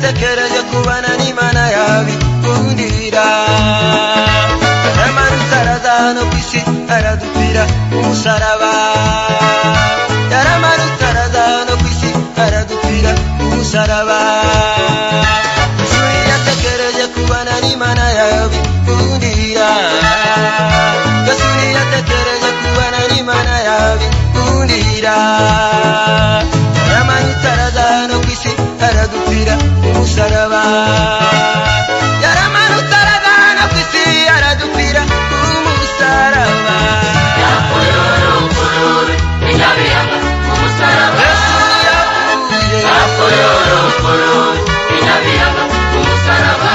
yatekereje kubana n'Imana yabikundira. Yaramanutse araza hano ku isi aradupfira umusaraba. Yaramanutse araza hano ku isi aradupfira umusaraba. Yesu yatekereje kubana n'Imana yabikundira. Yesu yatekereje kubana n'Imana yabikundira. Yaramanutse araza hano ku isi aradupfira umusaraba. Yaramanutse araza hano ku isi aradupfira umusaraba. Yakoyorokorowe inabiyanga umusaraba. Yesu yapfuye. Yakoyorokorowe inabiyanga umusaraba.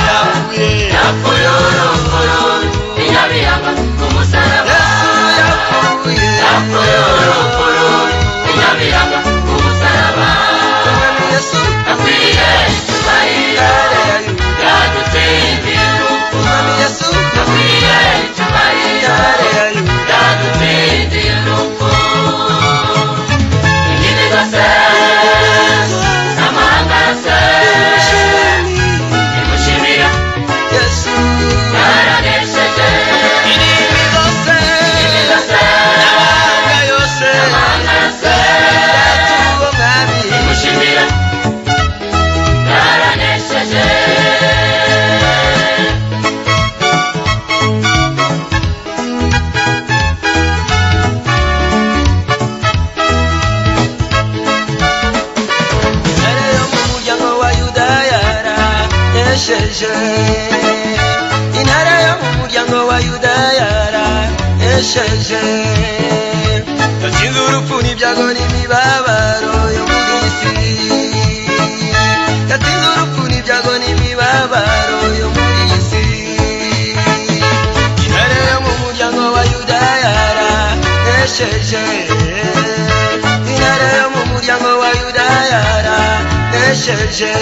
Yapfuye. Yakoyorokorowe inabiyanga umusaraba. Yesu yapfuye. Yakoyorokorowe inabiyanga umusaraba. Umwami Yesu Akwiye icyubahiro yadutsindiye urupfu. Umwami Yesu Akwiye icyubahiro yadutsindiye urupfu. Indimi zose n'amahanga yose nimushimire Yesu yaranesheje. indimi zose n'amahanga yose yatuwe Mwami. Nimushimire yaranesheje. Intare yo mu muryango wa Yuda yaranesheje. Intare yo mu muryango wa Yuda yaranesheje. Yatsinze urupfu n'ibyago n'imibabaro yo muri iyi si. Yatsinze urupfu n'ibyago n'imibabaro yo muri iyi si. Intare yo mu muryango wa Yuda yaranesheje. Intare yo mu muryango wa Yuda yaranesheje.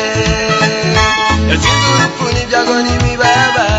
Yatsinze urupfu n'ibyago n'imibabaro